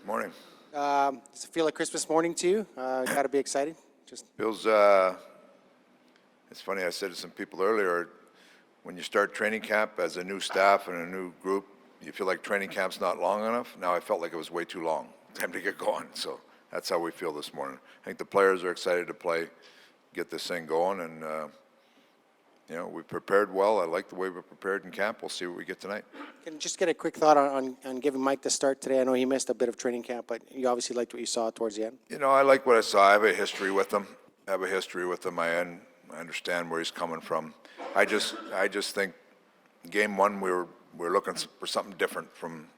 Morning. Does it feel like Christmas morning to you? Got to be excited. Feels, it's funny, I said to some people earlier, when you start training camp as a new staff and a new group, you feel like training camp's not long enough. Now I felt like it was way too long. Time to get going. So that's how we feel this morning. I think the players are excited to play, get this thing going, and we prepared well. I like the way we prepared in camp. We'll see what we get tonight. Can you just get a quick thought on giving Mike the start today? I know he missed a bit of training camp, but you obviously liked what you saw towards the end. I like what I saw. I have a history with him. I understand where he's coming from. I just think game one we're looking for something different from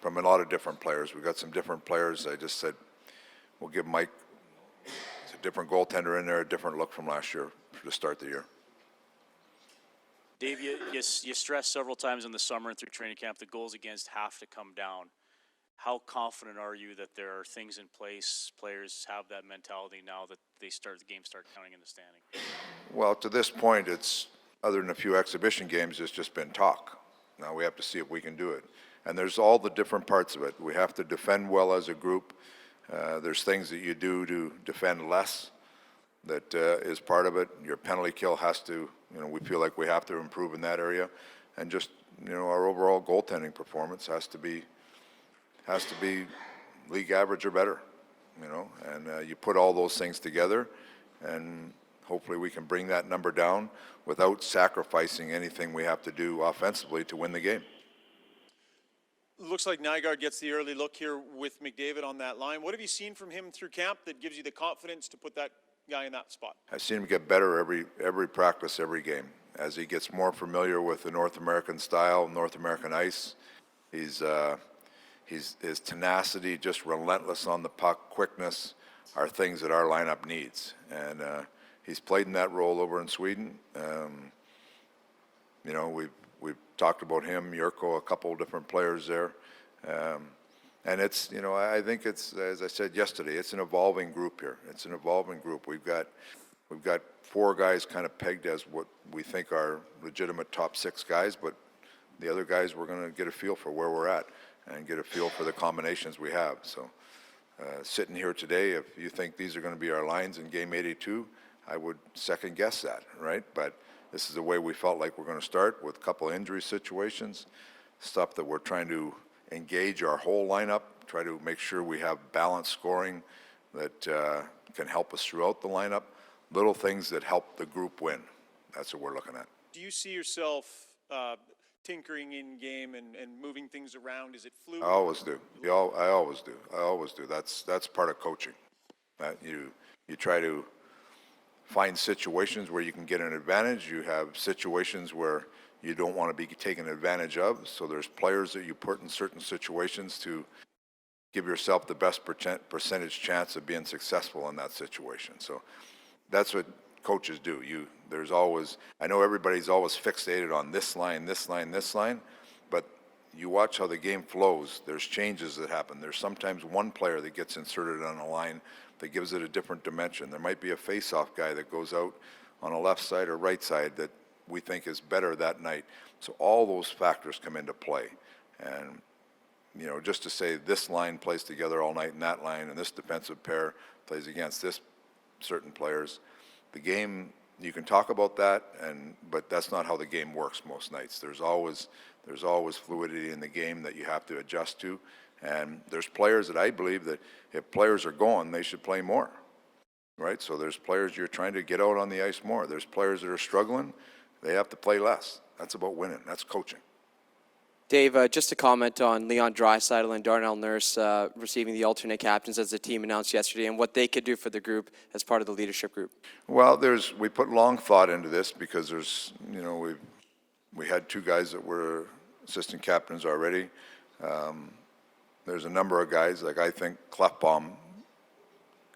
a lot of different players. We've got some different players. I just said we'll give Mike a different goaltender in there, a different look from last year to start the year. Dave, you stressed several times in the summer and through training camp the goals against have to come down. How confident are you that there are things in place, players have that mentality now that the game start counting in the standing? Well, to this point, it's, other than a few exhibition games, it's just been talk. Now we have to see if we can do it. And there's all the different parts of it. We have to defend well as a group. There's things that you do to defend less that is part of it. Your penalty kill has to, we feel like we have to improve in that area. And just, our overall goaltending performance has to be league average or better, and you put all those things together, and hopefully we can bring that number down without sacrificing anything we have to do offensively to win the game. Looks like Nygaard gets the early look here with McDavid on that line. What have you seen from him through camp that gives you the confidence to put that guy in that spot? I've seen him get better every practice, every game. As he gets more familiar with the North American style, North American ice, his tenacity, just relentless on the puck, quickness, are things that our lineup needs. And he's played in that role over in Sweden. We've talked about him, Jurko, a couple of different players there. And it's, I think it's, as I said yesterday, it's an evolving group here. It's an evolving group. We've got 4 guys kind of pegged as what we think are legitimate top 6 guys, but the other guys, we're going to get a feel for where we're at and get a feel for the combinations we have. So sitting here today, if you think these are going to be our lines in game 82, I would second guess that, right? But this is the way we felt like we're going to start, with a couple of injury situations, stuff that we're trying to engage our whole lineup, try to make sure we have balanced scoring that can help us throughout the lineup, little things that help the group win. That's what we're looking at. Do you see yourself tinkering in game and moving things around? Is it fluid? I always do. I always do. That's part of coaching. That you try to find situations where you can get an advantage. You have situations where you don't want to be taken advantage of. So there's players that you put in certain situations to give yourself the best percentage chance of being successful in that situation. So that's what coaches do. There's always, I know everybody's always fixated on this line, but you watch how the game flows. There's changes that happen. There's sometimes one player that gets inserted on a line that gives it a different dimension. There might be a face-off guy that goes out on a left side or right side that we think is better that night. So all those factors come into play. And, just to say this line plays together all night and that line and this defensive pair plays against this certain players, the game, you can talk about that, but that's not how the game works most nights. There's always fluidity in the game that you have to adjust to. And there's players that I believe that if players are going, they should play more, right? So there's players you're trying to get out on the ice more. There's players that are struggling. They have to play less. That's about winning. That's coaching. Dave, just to comment on Leon Draisaitl and Darnell Nurse receiving the alternate captains as the team announced yesterday, and what they could do for the group as part of the leadership group. Well, we put long thought into this because there's, we had 2 guys that were assistant captains already. There's a number of guys, like I think Klefbom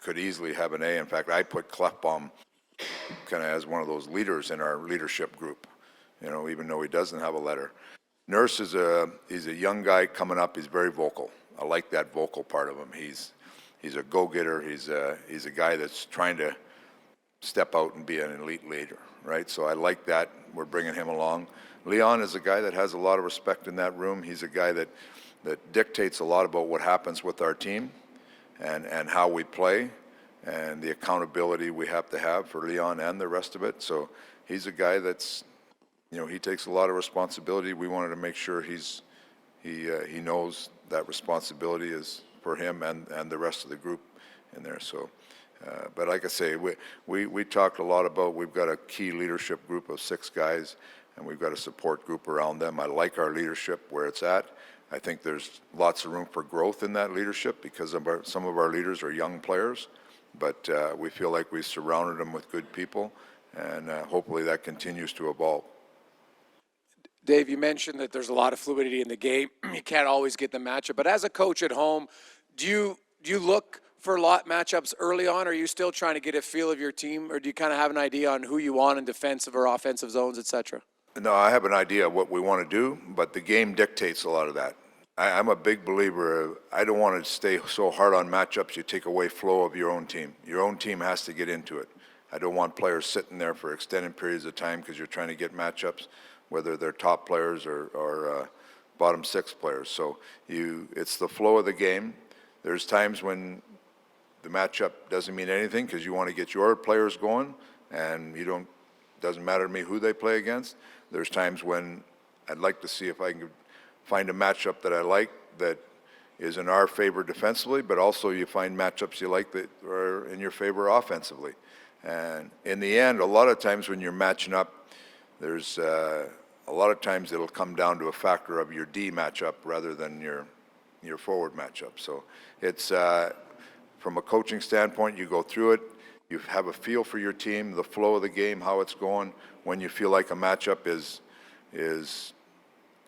could easily have an A. In fact, I put Klefbom kind of as one of those leaders in our leadership group, even though he doesn't have a letter. Nurse he's a young guy coming up. He's very vocal. I like that vocal part of him. He's a go-getter. He's a guy that's trying to step out and be an elite leader, right? So I like that. We're bringing him along. Leon is a guy that has a lot of respect in that room. He's a guy that that dictates a lot about what happens with our team and how we play and the accountability we have to have for Leon and the rest of it. So he's a guy that's, he takes a lot of responsibility. We wanted to make sure he knows that responsibility is for him and the rest of the group in there. So, but like I say, we talked a lot about, we've got a key leadership group of 6 guys, and we've got a support group around them. I like our leadership where it's at. I think there's lots of room for growth in that leadership because some of our leaders are young players, but we feel like we've surrounded them with good people, and hopefully that continues to evolve. Dave, you mentioned that there's a lot of fluidity in the game. You can't always get the matchup, but as a coach at home, do you look for matchups early on? Or are you still trying to get a feel of your team, or do you kind of have an idea on who you want in defensive or offensive zones, et cetera? No, I have an idea of what we want to do, but the game dictates a lot of that. I'm a big believer of, I don't want to stay so hard on matchups you take away flow of your own team. Your own team has to get into it. I don't want players sitting there for extended periods of time because you're trying to get matchups, whether they're top players or bottom 6 players. So it's the flow of the game. There's times when the matchup doesn't mean anything because you want to get your players going, and doesn't matter to me who they play against. There's times when I'd like to see if I can find a matchup that I like that is in our favor defensively, but also you find matchups you like that are in your favor offensively. And in the end, a lot of times when you're matching up, there's a lot of times it'll come down to a factor of your D matchup rather than your forward matchup. So it's from a coaching standpoint, you go through it, you have a feel for your team, the flow of the game, how it's going. When you feel like a matchup gives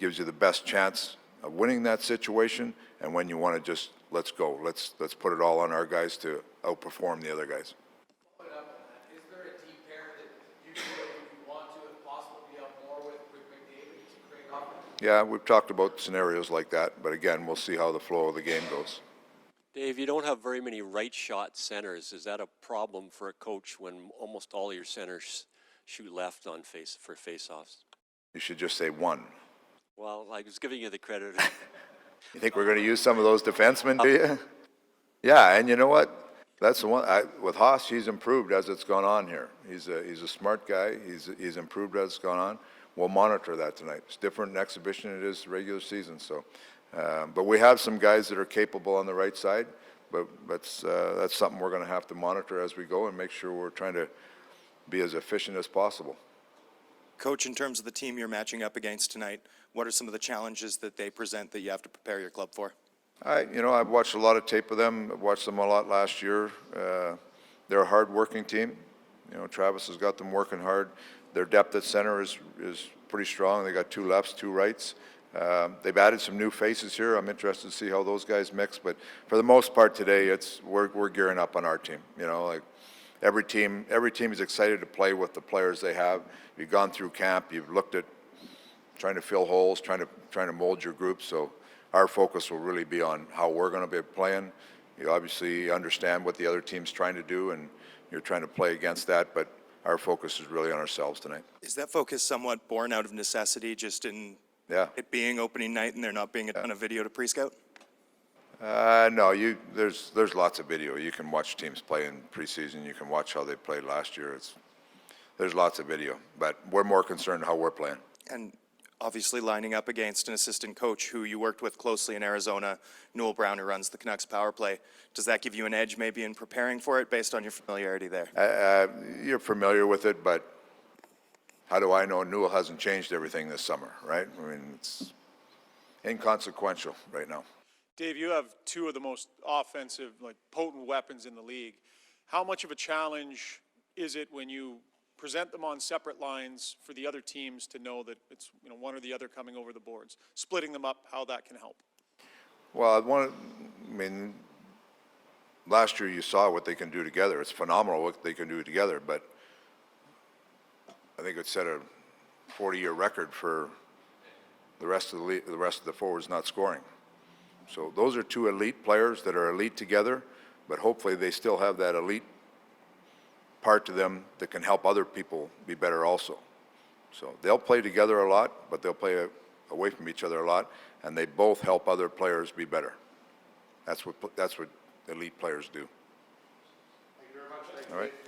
you the best chance of winning that situation, and when you want to just let's go, let's put it all on our guys to outperform the other guys. Is there a deep pair that you feel you want to, if possible, be up more with McDavid to create offense? Yeah, we've talked about scenarios like that, but again, we'll see how the flow of the game goes. Dave, you don't have very many right shot centers. Is that a problem for a coach when almost all your centers shoot left on face-offs? You should just say one. Well, I was giving you the credit. You think we're going to use some of those defensemen, do you? Yeah, and you know what? That's the one. With Haas, he's improved as it's gone on here. He's a smart guy. He's improved as it's gone on. We'll monitor that tonight. It's different in exhibition than it is regular season. So, but we have some guys that are capable on the right side. But that's something we're going to have to monitor as we go and make sure we're trying to be as efficient as possible. Coach, in terms of the team you're matching up against tonight, what are some of the challenges that they present that you have to prepare your club for? I've watched a lot of tape of them. I've watched them a lot last year. They're a hard-working team. Travis has got them working hard. Their depth at center is pretty strong. They got 2 lefts, 2 rights. They've added some new faces here. I'm interested to see how those guys mix. But for the most part today, we're gearing up on our team. Like every team is excited to play with the players they have. You've gone through camp. You've looked at trying to fill holes, trying to mold your group. So our focus will really be on how we're going to be playing. You obviously understand what the other team's trying to do, and you're trying to play against that. But our focus is really on ourselves tonight. Is that focus somewhat born out of necessity, just in it being opening night and there not being a ton of video to pre-scout? No, there's lots of video. You can watch teams play in preseason. You can watch how they played last year. There's lots of video, but we're more concerned how we're playing. And obviously lining up against an assistant coach who you worked with closely in Arizona, Noel Brown, who runs the Canucks power play. Does that give you an edge maybe in preparing for it based on your familiarity there? You're familiar with it, but how do I know Newell hasn't changed everything this summer, right? I mean, it's inconsequential right now. Dave, you have 2 of the most offensive, potent weapons in the league. How much of a challenge is it when you present them on separate lines for the other teams to know that it's one or the other coming over the boards, splitting them up, how that can help? Well, last year you saw what they can do together. It's phenomenal what they can do together, but I think it set a 40-year record for the rest of the forwards not scoring. So those are 2 elite players that are elite together, but hopefully they still have that elite part to them that can help other people be better also. So they'll play together a lot, but they'll play away from each other a lot, and they both help other players be better. That's what elite players do. Thank you very much. All right.